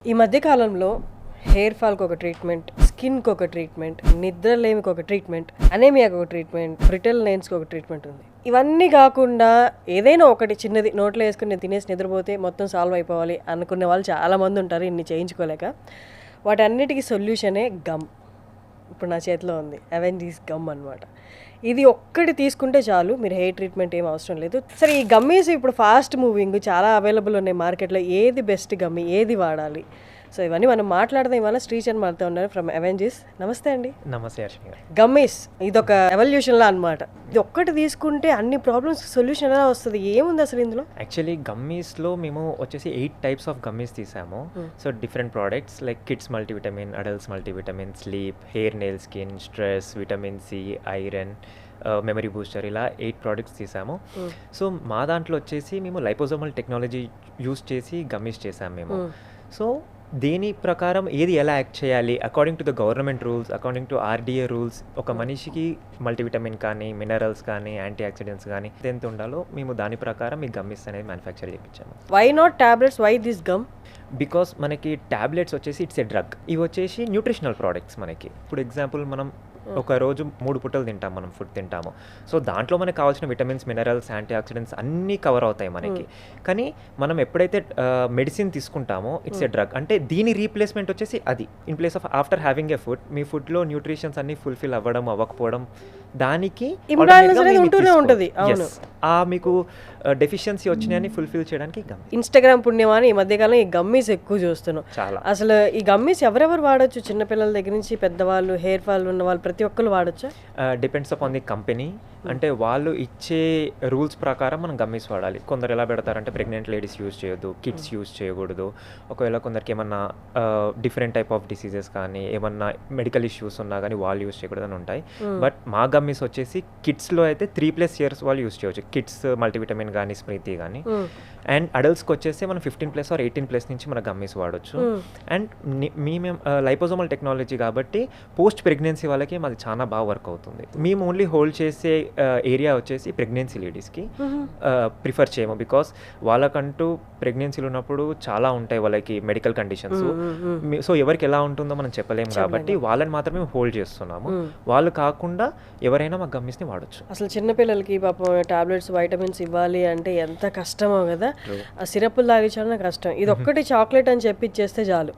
ఈ మధ్య కాలంలో హెయిర్ ఫాల్కి ఒక ట్రీట్మెంట్, స్కిన్కి ఒక ట్రీట్మెంట్, నిద్రలేమికి ఒక ట్రీట్మెంట్, అనేమియాకి ఒక ట్రీట్మెంట్, బ్రిటల్ నెయిల్స్కి ఒక ట్రీట్మెంట్ ఉంది. ఇవన్నీ కాకుండా ఏదైనా ఒకటి చిన్నది నోట్లో వేసుకుని తినేసి నిద్రపోతే మొత్తం సాల్వ్ అయిపోవాలి అనుకునే వాళ్ళు చాలామంది ఉంటారు ఇన్ని చేయించుకోలేక. వాటన్నిటికీ సొల్యూషనే గమ్. ఇప్పుడు నా చేతిలో ఉంది అవెంజీస్ గమ్ అనమాట. ఇది ఒక్కటి తీసుకుంటే చాలు, మీరు హెయిర్ ట్రీట్మెంట్ ఏం అవసరం లేదు. సరే, ఈ గమ్మీస్ ఇప్పుడు ఫాస్ట్ మూవింగ్, చాలా అవైలబుల్ ఉన్నాయి మార్కెట్లో. ఏది బెస్ట్ గమ్మీ, ఏది వాడాలి? సో ఇవన్నీ మనం మాట్లాడదాం. ఇవాళ శ్రీచంద్ మనతో ఉన్నారు ఫ్రమ్ అవెంజీస్. నమస్తే అండి. నమస్తే అశ్విని గారు. గమ్మీస్ ఇదొక ఎవల్యూషన్లా అనమాట. ఇది ఒక్కటి తీసుకుంటే అన్ని ప్రాబ్లమ్స్ సొల్యూషన్ ఎలా వస్తుంది? ఏముంది అసలు ఇందులో? యాక్చువల్లీ గమ్మీస్లో మేము వచ్చేసి 8 టైప్స్ ఆఫ్ గమ్మీస్ తీసాము. So different products like kids multivitamin, adults multivitamin, sleep, hair, nail, skin, stress, vitamin C, iron, memory booster, ఇలా 8 ప్రోడక్ట్స్ తీసాము. సో మా దాంట్లో వచ్చేసి మేము లైపోజోమల్ టెక్నాలజీ యూస్ చేసి గమ్మీస్ చేసాము మేము. సో దీని ప్రకారం ఏది ఎలా యాక్ట్ చేయాలి according to the government rules, according to RDA rules, ఒక మనిషికి మల్టీవిటమిన్ కానీ, మినరల్స్ కానీ, యాంటీ ఆక్సిడెంట్స్ కానీ ఎంత ఉండాలో మేము దాని ప్రకారం ఈ గమ్మీస్ అనేది మ్యానుఫ్యాక్చర్ చేయించాము. Why not tablets, why this gum? Because మనకి టాబ్లెట్స్ వచ్చేసి ఇట్స్ ఏ డ్రగ్. ఇవి వచ్చేసి న్యూట్రిషనల్ ప్రోడక్ట్స్ మనకి. ఇప్పుడు ఎగ్జాంపుల్ మనం ఒక రోజు 3 పూటలు తింటాం, మనం ఫుడ్ తింటాము. సో దాంట్లో మనకు కావాల్సిన విటమిన్స్, మినరల్స్, యాంటీ ఆక్సిడెంట్స్ అన్నీ కవర్ అవుతాయి మనకి. కానీ మనం ఎప్పుడైతే మెడిసిన్ తీసుకుంటామో ఇట్స్ ఏ డ్రగ్. అంటే దీని రీప్లేస్మెంట్ వచ్చేసి అది. In place of after having a food, మీ ఫుడ్లో న్యూట్రిషన్స్ అన్నీ ఫుల్ఫిల్ అవ్వకపోవడం, దానికి మీకు డెఫిషియన్సీ వచ్చినాయని ఫుల్ఫిల్ చేయడానికి గమ్మీ. ఇన్స్టాగ్రామ్ పుణ్యమాని ఈ మధ్యకాలం ఈ గమ్మీస్ ఎక్కువ చూస్తున్నాం. చాలా. అసలు ఈ గమ్మీస్ ఎవరెవరు వాడచ్చు? చిన్నపిల్లల దగ్గర నుంచి పెద్దవాళ్ళు, హెయిర్ ఫాల్ ఉన్న వాళ్ళు ప్రతి ఒక్కరు వాడచ్చా? Depends upon the company. అంటే వాళ్ళు ఇచ్చే రూల్స్ ప్రకారం మనం గమ్మీస్ వాడాలి. కొందరు ఎలా పెడతారంటే ప్రెగ్నెంట్ లేడీస్ యూజ్ చేయొద్దు, కిడ్స్ యూజ్ చేయకూడదు. ఒకవేళ కొందరికి ఏమన్నా డిఫరెంట్ టైప్ ఆఫ్ డిసీజెస్ కానీ, ఏమన్నా మెడికల్ ఇష్యూస్ ఉన్నా కానీ వాళ్ళు యూజ్ చేయకూడదు అని ఉంటాయి. బట్ మా గమ్మీస్ వచ్చేసి కిడ్స్లో అయితే 3+ years వాళ్ళు యూజ్ చేయవచ్చు. కిడ్స్ మల్టీవిటమిన్ కానీ, స్మృతి కానీ. అండ్ అడల్ట్స్కి వచ్చేసి మనం 15+ or 18+ నుంచి మన గమ్మీస్ వాడచ్చు. అండ్ మేము లైపోజోమల్ టెక్నాలజీ కాబట్టి పోస్ట్ ప్రెగ్నెన్సీ వాళ్ళకి మాది చాలా బాగా వర్క్ అవుతుంది. మేము ఓన్లీ హోల్డ్ చేసే ఏరియా వచ్చేసి ప్రెగ్నెన్సీ లేడీస్కి ప్రిఫర్ చేయము. బికాస్ వాళ్ళకంటూ ప్రెగ్నెన్సీలు ఉన్నప్పుడు చాలా ఉంటాయి వాళ్ళకి మెడికల్ కండిషన్స్. సో ఎవరికి ఎలా ఉంటుందో మనం చెప్పలేము కాబట్టి వాళ్ళని మాత్రమే హోల్డ్ చేస్తున్నాము. వాళ్ళు కాకుండా ఎవరైనా మా గమ్మీస్ని వాడచ్చు. అసలు చిన్నపిల్లలకి పాపం టాబ్లెట్స్, వైటమిన్స్ ఇవ్వాలి అంటే ఎంత కష్టమో కదా. ఆ సిరప్లు తాగించాలన్నా కష్టం. ఇది ఒక్కటి చాక్లెట్ అని చెప్పి ఇచ్చేస్తే చాలు,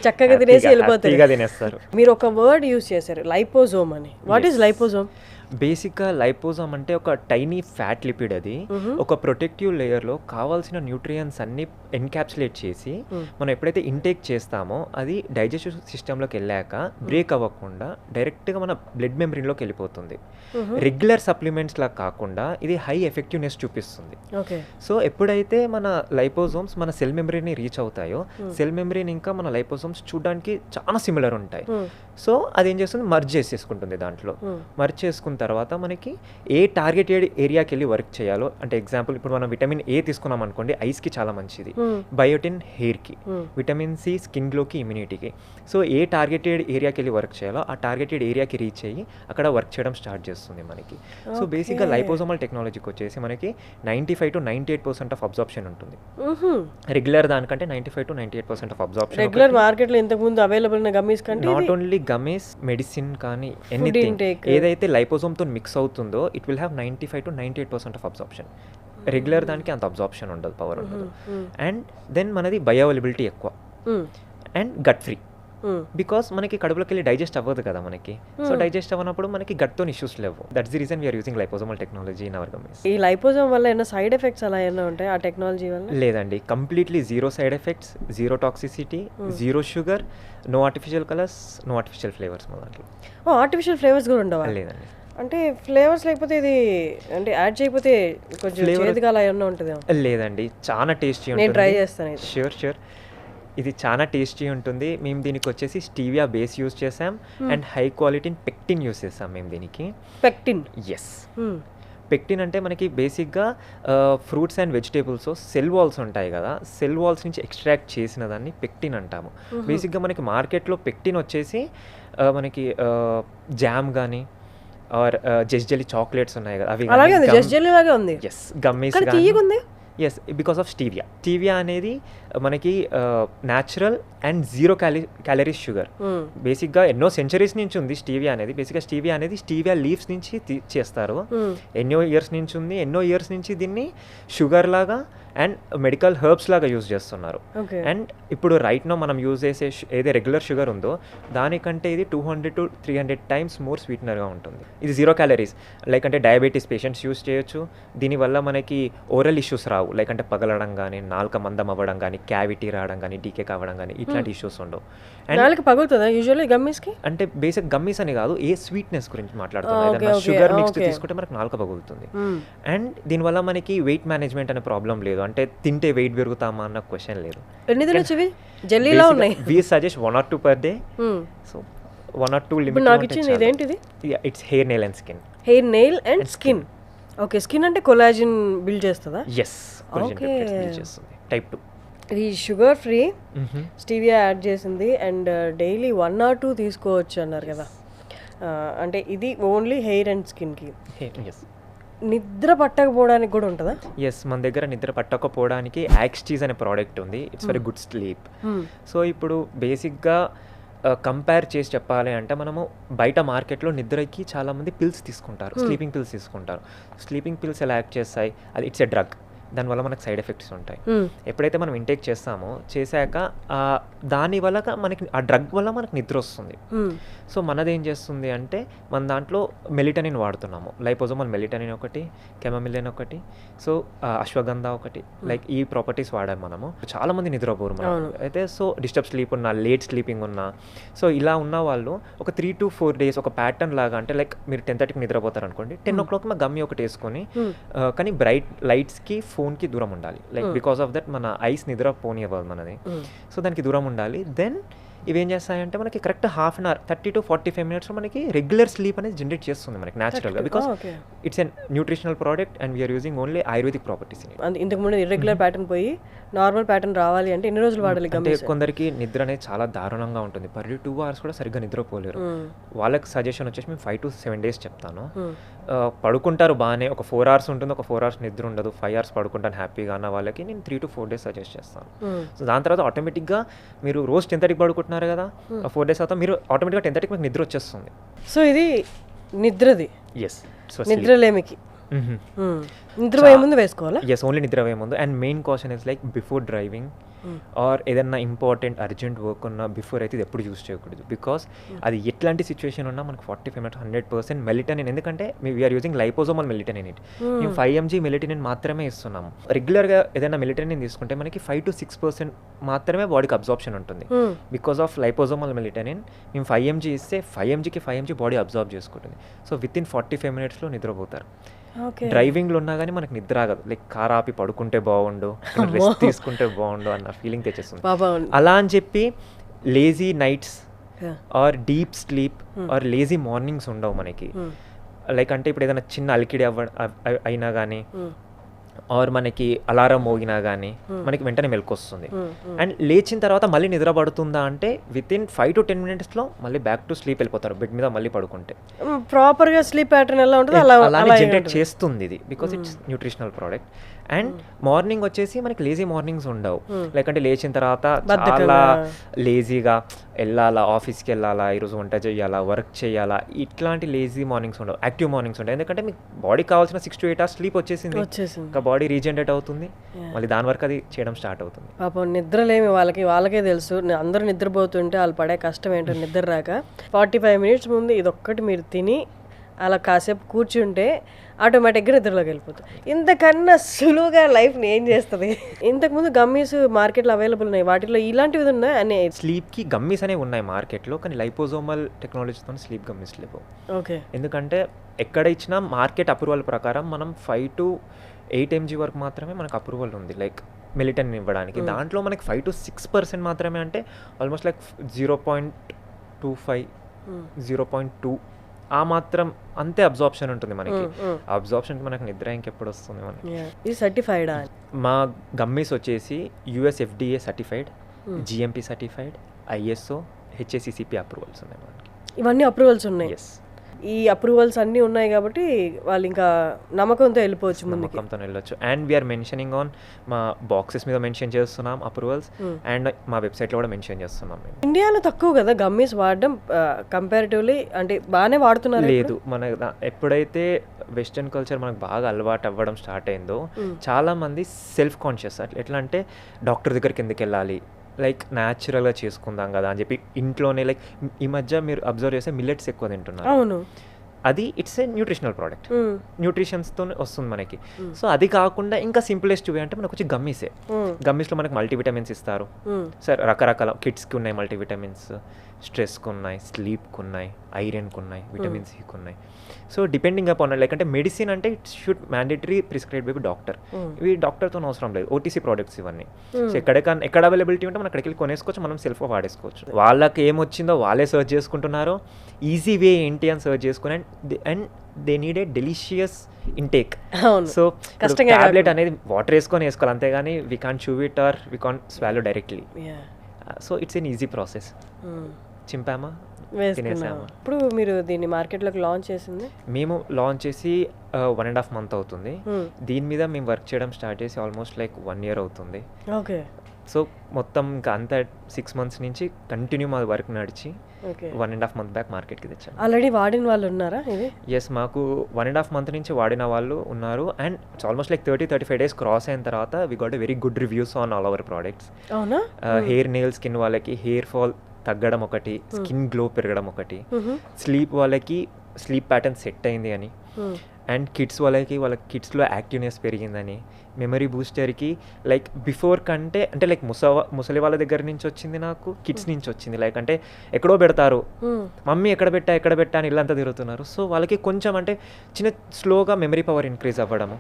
చక్కగా తినేసి వెళ్ళిపోతారు. మీరు ఒక వర్డ్ యూజ్ చేశారు, లైపోజోమ్ అని. What is liposome? బేసిక్గా లైపోజోమ్ అంటే ఒక టైనీ ఫ్యాట్ లిపిడ్. అది ఒక ప్రొటెక్టివ్ లేయర్లో కావాల్సిన న్యూట్రియన్స్ అన్ని ఎన్క్యాప్సులేట్ చేసి మనం ఎప్పుడైతే ఇంటేక్ చేస్తామో అది డైజెస్టివ్ సిస్టంలోకి వెళ్ళాక బ్రేక్ అవ్వకుండా డైరెక్ట్గా మన బ్లడ్ మెంబ్రెయిన్లోకి వెళ్ళిపోతుంది. రెగ్యులర్ సప్లిమెంట్స్ లా కాకుండా ఇది హై ఎఫెక్టివ్నెస్ చూపిస్తుంది. సో ఎప్పుడైతే మన లైపోజోమ్స్ మన సెల్ మెంబ్రెయిన్ని రీచ్ అవుతాయో, సెల్ మెంబ్రెయిన్ ఇంకా మన లైపోజోమ్స్ చూడడానికి చాలా సిమిలర్ ఉంటాయి. సో అదేం చేస్తుంది, మర్జ్ చేసేసుకుంటుంది. దాంట్లో మర్జ్ చేసుకున్న తర్వాత మనకి ఏ టార్గెటెడ్ ఏరియాకి వెళ్ళి వర్క్ చేయాలో, అంటే ఎగ్జాంపుల్ ఇప్పుడు మనం విటమిన్ ఏ తీసుకున్నాం అనుకోండి, ఐస్కి చాలా మంచిది, బయోటిన్ హెయిర్కి, విటమిన్ సి స్కిన్ గ్లోకి, ఇమ్యూనిటీకి. సో ఏ టార్గెటెడ్ ఏరియాకి వెళ్ళి వర్క్ చేయాలో ఆ టార్గెటెడ్ ఏరియాకి రీచ్ అయ్యి అక్కడ వర్క్ చేయడం స్టార్ట్ చేస్తుంది మనకి. సో బేసిక్గా లైపోజోమల్ టెక్నాలజీకి వచ్చేసి మనకి 95 to 98% ఆఫ్ అబ్జార్ప్షన్ ఉంటుంది. రెగ్యులర్ దానికంటే 95 to 98% ఆఫ్ అబ్జార్ప్షన్. రెగ్యులర్ మార్కెట్లో ఇంతకు ముందు అవైలబుల్ ఉన్న గమ్మీస్ కంటే నాట్ ఓన్లీ గమ్మీస్, మెడిసిన్ కానీ ఎనీథింగ్ ఏదైతే లైపోజోమ్తో మిక్స్ అవుతుందో it will have 95 to 98% of absorption. Regular దానికి అంత అబ్జార్ప్షన్ ఉండదు, పవర్ ఉండదు. అండ్ దెన్ మనది బయోఅవైలబిలిటీ ఎక్కువ అండ్ గట్ ఫ్రీ. బికాస్ మనకి కడుపులోకి వెళ్ళి డైజెస్ట్ అవ్వదు కదా మనకి. సో డైజెస్ట్ అవ్వనప్పుడు మనకి గట్తో ఇష్యూస్ లేవు. That's the reason we are using liposomal technology in our gummies. ఈ లైపోజోమ్ వల్ల ఏమైనా సైడ్ ఎఫెక్ట్స్ అలా ఏమైనా ఉంటాయి ఆ టెక్నాలజీ వల్ల? లేదండి, completely zero side effects, zero toxicity, zero sugar, no artificial colours, no artificial flavours మా దాంట్లో. ఆర్టిఫిషియల్ ఫ్లేవర్స్ కూడా ఉండవా? లేదండి. అంటే ఫ్లేవర్స్ లేకపోతే ఇది అంటే యాడ్ చేయకపోతే కొంచెం చేదుగా అలా ఏమన్నా ఉంటుంది? లేదండి, చాలా టేస్టీ ఉంటుంది. నేను ట్రై చేస్తాను. ష్యూర్ ఇది చాలా టేస్టీ ఉంటుంది. మేము దీనికి వచ్చేసి స్టీవియా బేస్ యూజ్ చేసాం and high quality pectin use చేసాం మేము దీనికి. పెక్టిన్? ఎస్. పెక్టిన్ అంటే మనకి బేసిక్గా fruits and vegetables cell walls ఉంటాయి కదా, సెల్ వాల్స్ నుంచి ఎక్స్ట్రాక్ట్ చేసిన దాన్ని పెక్టిన్ అంటాము. బేసిక్గా మనకి మార్కెట్లో పెక్టిన్ వచ్చేసి మనకి జామ్ కానీ ఆర్ జస్ట్ జెల్లీ చాక్లెట్స్ ఉన్నాయి కదా, అవి జస్ట్ జెల్లీ లాగే ఉంది. ఎస్, గమ్మీస్ తీయగుంది. ఎస్ బికాస్ ఆఫ్ స్టీవియా అనేది మనకి natural and zero calories sugar. బేసిక్గా ఎన్నో సెంచరీస్ నుంచి ఉంది స్టీవియా అనేది. బేసిక్గా స్టీవియా అనేది స్టీవియా లీవ్స్ నుంచి చేస్తారు. ఎన్నో ఇయర్స్ నుంచి ఉంది. ఎన్నో ఇయర్స్ నుంచి దీన్ని షుగర్ లాగా అండ్ మెడికల్ హెర్బ్స్ లాగా యూజ్ చేస్తున్నారు. అండ్ ఇప్పుడు రైట్ నో మనం యూజ్ చేసే ఏదే రెగ్యులర్ షుగర్ ఉందో దానికంటే ఇది 200 to 300 times మోర్ స్వీట్నర్గా ఉంటుంది. ఇది జీరో క్యాలరీస్. లైక్ అంటే డయాబెటీస్ పేషెంట్స్ యూజ్ చేయొచ్చు. దీనివల్ల మనకి ఓరల్ ఇష్యూస్ రావు. లైక్ అంటే పగలడం కానీ, నాలుక మందం అవ్వడం కానీ, క్యావిటీ రావడం కానీ, డీకే కావడం కానీ ఇట్లాంటి ఇష్యూస్ ఉండవు. నాలుక పగులుతుందా యూజువల్లీ గమ్మీస్కి? అంటే బేసిక్ గమ్మీస్ అని కాదు, ఏ స్వీట్నెస్ గురించి మాట్లాడుతున్నాం. ఏదైనా షుగర్ మిక్స్ తీసుకుంటే మనకు నాలుక పగులుతుంది. అండ్ దీనివల్ల మనకి వెయిట్ మేనేజ్మెంట్ అనే ప్రాబ్లం లేదు. అంటే తింటే వెయిట్ పెరుగుతామా అన్న క్వశ్చన్ లేదు. ఎన్ని తినొచ్చు ఇవి? జెల్లీలా ఉన్నాయి. We suggest 1 or 2 per day. So 1 or 2 limit. నాకు ఇచ్చింది ఇదేంటిది? It's hair nail and skin. Hair nail and skin. Okay, skin అంటే కొలాజిన్ బిల్డ్ చేస్తుందా? ఎస్, కొలాజిన్ బిల్డ్ చేస్తుంది. టైప్ 2. ఇది షుగర్ ఫ్రీ, స్టీవియా యాడ్ చేసింది అండ్ డైలీ 1 or 2 తీసుకోవచ్చు అన్నారు కదా. అంటే ఇది ఓన్లీ హెయిర్ అండ్ స్కిన్కి. ఎస్. నిద్ర పట్టకపోవడానికి కూడా ఉంటుందా? ఎస్, మన దగ్గర నిద్ర పట్టకపోవడానికి యాక్స్టీజ్ అనే ప్రోడక్ట్ ఉంది. It's very good sleep. So ఇప్పుడు బేసిక్గా కంపేర్ చేసి చెప్పాలి అంటే మనము బయట మార్కెట్లో నిద్రకి చాలామంది పిల్స్ తీసుకుంటారు, స్లీపింగ్ పిల్స్ తీసుకుంటారు. స్లీపింగ్ పిల్స్ ఎలా యాక్ట్ చేస్తాయి? అది ఇట్స్ ఎ డ్రగ్. దానివల్ల మనకు సైడ్ ఎఫెక్ట్స్ ఉంటాయి. ఎప్పుడైతే మనం ఇంటేక్ చేసాక దానివల్ల మనకి ఆ డ్రగ్ వల్ల మనకు నిద్ర వస్తుంది. సో మనదేం చేస్తుంది అంటే మన దాంట్లో మెలిటనిన్ వాడుతున్నాము. లైపోజోమల్ మెలిటనిన్ ఒకటి, కెమమిలిన్ ఒకటి, సో అశ్వగంధ ఒకటి, లైక్ ఈ ప్రాపర్టీస్ వాడాము మనము. చాలామంది నిద్రపోరు మనం అయితే. సో డిస్టర్బ్ స్లీప్ ఉన్నా, లేట్ స్లీపింగ్ ఉన్నా, సో ఇలా ఉన్న వాళ్ళు ఒక 3 to 4 days ఒక ప్యాటర్న్ లాగా, అంటే లైక్ మీరు 10:30కి నిద్రపోతారు అనుకోండి, 10 o'clock మా గమ్మి ఒకటి వేసుకొని, కానీ బ్రైట్ లైట్స్కి ఫోన్కి దూరం ఉండాలి. లైక్ బికాస్ ఆఫ్ దట్ మన ఐస్ నిద్ర పోనివ్వదు మనది. సో దానికి దూరం ఉండాలి. దెన్ ఇవేం చేస్తాయంటే మనకి కరెక్ట్ 1/2 hour 30 to 45 minutes మనకి రెగ్యులర్ స్లీప్ అనేది జనరేట్ చేస్తుంది మనకి న్యాచురల్గా. Because it's an nutritional product and we are using only ayurvedic properties. ఇంతకుముందు ఇర్రెగ్యులర్ ప్యాటర్న్ పోయి నార్మల్ ప్యాటర్న్ రావాలి అంటే ఎన్ని రోజులు వాడాలి? అంటే కొందరికి నిద్ర అనేది చాలా దారుణంగా ఉంటుంది. పర్ డే 2 hours కూడా సరిగ్గా నిద్రపోలేరు. వాళ్ళకి సజెషన్ వచ్చేసి మేము 5 to 7 days చెప్తాను. పడుకుంటారు బాగానే, ఒక 4 hours ఉంటుంది, ఒక 4 hours నిద్ర ఉండదు, 5 hours పడుకుంటాను హ్యాపీగా అన్న వాళ్ళకి నేను 3 to 4 days సజెస్ట్ చేస్తాను. సో దాని తర్వాత ఆటోమేటిక్గా మీరు రోజు 10:30కి పడుకుంటున్నారు కదా, 4 days తర్వాత మీరు ఆటోమేటిక్గా 10:30కి మీకు నిద్ర వచ్చేస్తుంది. సో ఇది నిద్రది. ఎస్, నిద్రలేమికి నిద్రపోయే ముందు వేసుకోవాలా? ఎస్, ఓన్లీ నిద్రపోయే ముందు. And main caution is like before driving or ఏదన్నా ఇంపార్టెంట్ అర్జెంట్ వర్క్ ఉన్నా బిఫోర్ అయితే ఇది ఎప్పుడు యూస్ చేయకూడదు. బికాస్ అది ఎట్లాంటి సిచ్యువేషన్ ఉన్నా మనకు 45 minutes 100% మెలిటనిన్. ఎందుకంటే వీఆర్ యూజింగ్ లైపోజోమల్ మెలిటనిన్. మేము 5 mg మెలిటనిన్ మాత్రమే ఇస్తున్నాము. రెగ్యులర్గా ఏదైనా మెలిటనిన్ తీసుకుంటే మనకి 5 to 6% మాత్రమే బాడీకి అబ్జార్ప్షన్ ఉంటుంది. బికాస్ ఆఫ్ లైపోజోమల్ మెలిటనిన్ మేము 5 mg ఇస్తే 5 mg బాడీ అబ్జార్బ్ చేసుకుంటుంది. సో విత్ ఇన్ 45 minutesలో నిద్రపోతారు. డ్రైవింగ్లో ఉన్నా కానీ మనకు నిద్ర ఆగదు. లైక్ కార్ ఆపి పడుకుంటే బాగుండు, రెస్ట్ తీసుకుంటే బాగుండు అన్న ఫీలింగ్ తెచ్చేస్తుంది. అలా అని చెప్పి lazy nights or deep sleep or lazy mornings ఉండవు మనకి. లైక్ అంటే ఇప్పుడు ఏదైనా చిన్న అలికిడి అయినా కానీ ఆర్ మనకి అలారం మోగినా కానీ మనకి వెంటనే మెలకు వస్తుంది. అండ్ లేచిన తర్వాత మళ్ళీ నిద్ర పడుతుందా అంటే విత్ ఇన్ 5 to 10 minutesలో మళ్ళీ బ్యాక్ టు స్లీప్ వెళ్ళిపోతారు బెడ్ మీద మళ్ళీ పడుకుంటే. ప్రాపర్గా స్లీప్ ప్యాటర్న్ ఎలా ఉంటుంది అలానే జనరేట్ చేస్తుంది ఇది, because it's nutritional product. And morning వచ్చేసి మనకి లేజీ మార్నింగ్స్ ఉండవు. లైక్ అంటే లేచిన తర్వాత చాలా లేజీగా వెళ్ళాలా, ఆఫీస్కి వెళ్ళాలా, ఈరోజు వంట చేయాలా, వర్క్ చేయాలా, ఇట్లాంటి లేజీ మార్నింగ్స్ ఉండవు. యాక్టివ్ మార్నింగ్స్ ఉంటాయి. ఎందుకంటే మీకు బాడీ కావాల్సిన 6 to 8 hours స్లీప్ వచ్చేసింది. ఇంకా బాడీ రీజనరేట్ అవుతుంది, మళ్ళీ దాని వరకు అది చేయడం స్టార్ట్ అవుతుంది. పాపం నిద్రలేమి వాళ్ళకే తెలుసు. అందరూ నిద్రపోతుంటే వాళ్ళు పడే కష్టం ఏంటో నిద్ర రాక. 45 minutes ముందు ఇదొక్కటి మీరు తిని అలా కాసేపు కూర్చుంటే ఆటోమేటిక్గా నిద్రలోకి వెళ్ళిపోతుంది. ఇంతకన్నా సులువుగా లైఫ్ని ఏం చేస్తుంది? ఇంతకుముందు గమ్మీస్ మార్కెట్లో అవైలబుల్ ఉన్నాయి, వాటిలో ఇలాంటివి ఉన్నాయి అని. స్లీప్కి గమ్మీస్ అనేవి ఉన్నాయి మార్కెట్లో, కానీ లైపోజోమల్ టెక్నాలజీతో స్లీప్ గమ్మీస్ లేవు. ఓకే. ఎందుకంటే ఎక్కడ ఇచ్చినా మార్కెట్ అప్రూవల్ ప్రకారం మనం 5 to 8 mg వరకు మాత్రమే మనకు అప్రూవల్ ఉంది లైక్ మెలిటనిన్ ఇవ్వడానికి. దాంట్లో మనకి 5 to 6% మాత్రమే, అంటే ఆల్మోస్ట్ లైక్ 0.25 0.2 ఆ మాత్రం అంతే అబ్జార్ప్షన్ ఉంటుంది మనకి. అబ్జార్ప్షన్కి మనకు నిద్ర ఇంకెప్పుడు వస్తుంది మనకి. ఇది సర్టిఫైడా? మా గమ్మీస్ వచ్చేసి US FDA certified, GMP certified, ISO, HACCP approvals ఉన్నాయి మనకి. ఇవన్నీ అప్రూవల్స్ ఉన్నాయి. ఎస్. ఈ అప్రూవల్స్ అన్నీ ఉన్నాయి కాబట్టి వాళ్ళు ఇంకా నమ్మకంతో వెళ్ళిపోవచ్చు ముందుకి. నమ్మకంతో వెళ్ళొచ్చు. అండ్ వీఆర్ మెన్షనింగ్ ఆన్ మా బాక్సెస్ మీద మెన్షన్ చేస్తున్నాం అప్రూవల్స్, అండ్ మా వెబ్సైట్లో కూడా మెన్షన్ చేస్తున్నాం మేము. ఇండియాలో తక్కువ కదా గమ్మీస్ వాడడం కంపారిటివ్లీ, అంటే బాగానే వాడుతున్నారు. లేదు, మన ఎప్పుడైతే వెస్టర్న్ కల్చర్ మనకు బాగా అలవాటు అవ్వడం స్టార్ట్ అయిందో చాలా మంది సెల్ఫ్ కాన్షియస్, ఎట్లా అంటే డాక్టర్ దగ్గరికి ఎందుకు వెళ్ళాలి, లైక్ న్యాచురల్గా చేసుకుందాం కదా అని చెప్పి ఇంట్లోనే, లైక్ ఈ మధ్య మీరు అబ్జర్వ్ చేస్తే మిల్లెట్స్ ఎక్కువ తింటున్నారు. అవును, అది ఇట్స్ ఏ న్యూట్రిషనల్ ప్రోడక్ట్, న్యూట్రిషన్స్తో వస్తుంది మనకి. సో అది కాకుండా ఇంకా సింపులెస్ట్ వే అంటే మనకు వచ్చి గమ్మీసే. గమ్మీస్లో మనకి మల్టీవిటమిన్స్ ఇస్తారు. సార్ రకరకాల కిడ్స్కి ఉన్నాయి మల్టీవిటమిన్స్, స్ట్రెస్కి ఉన్నాయి, స్లీప్కి ఉన్నాయి, ఐరన్కి ఉన్నాయి, విటమిన్ సికి ఉన్నాయి. సో డిపెండింగ్ అపాన్ లైక్ అంటే మెడిసిన్ అంటే it should mandatory prescribe by doctor. ఇవి డాక్టర్తో అవసరం లేదు, ఓటీసీ ప్రోడక్ట్స్ ఇవన్నీ. సో ఎక్కడ అవైలబిలిటీ ఉంటే మనం అక్కడికి వెళ్ళి కొనేసుకోవచ్చు, మనం సెల్ఫ్గా వాడేసుకోవచ్చు. వాళ్ళకి ఏమొచ్చిందో వాళ్ళే సర్చ్ చేసుకుంటున్నారు, ఈజీ వే ఏంటి అని సర్చ్ చేసుకుని and they need a delicious intake. So tablet అనేది వాటర్ వేసుకోవాలి, అంతేగాని we can't chew it or we can't swallow directly. So it's an easy process. చింపామా, తినేసామా. ఇప్పుడు మీరు దీన్ని మార్కెట్లోకి లాంచ్ చేసింది? మేము లాంచ్ చేసి 1.5 month అవుతుంది. దీని మీద మేము వర్క్ చేయడం స్టార్ట్ చేసి ఆల్మోస్ట్ లైక్ 1 year అవుతుంది. ఓకే. సో మొత్తం ఇంకా అంతా 6 months నుంచి కంటిన్యూ మా వర్క్ నడిచి 1.5 month బ్యాక్ మార్కెట్కి తెచ్చాను. ఆల్రెడీ వాడిన వాళ్ళు ఉన్నారా ఇది? ఎస్, మాకు 1.5 month నుంచి వాడిన వాళ్ళు ఉన్నారు. And it's almost like 30-35 days cross అయిన తర్వాత we got a very good reviews on all our products. అవునా? హెయిర్ నెయిల్ స్కిన్ వాళ్ళకి హెయిర్ ఫాల్ తగ్గడం ఒకటి, స్కిన్ గ్లో పెరగడం ఒకటి, స్లీప్ వాళ్ళకి స్లీప్ ప్యాటర్న్ సెట్ అయింది అని, అండ్ కిడ్స్ వాళ్ళ కిడ్స్లో యాక్టివ్నెస్ పెరిగిందని, మెమరీ బూస్టర్కి లైక్ బిఫోర్ కంటే అంటే లైక్ ముసలి వాళ్ళ దగ్గర నుంచి వచ్చింది, నాకు కిడ్స్ నుంచి వచ్చింది. లైక్ అంటే ఎక్కడో పెడతారు, మమ్మీ ఎక్కడ పెట్టా అని ఇల్లంతా తిరుగుతున్నారు. సో వాళ్ళకి కొంచెం అంటే చిన్న స్లోగా మెమరీ పవర్ ఇంక్రీజ్ అవ్వడము.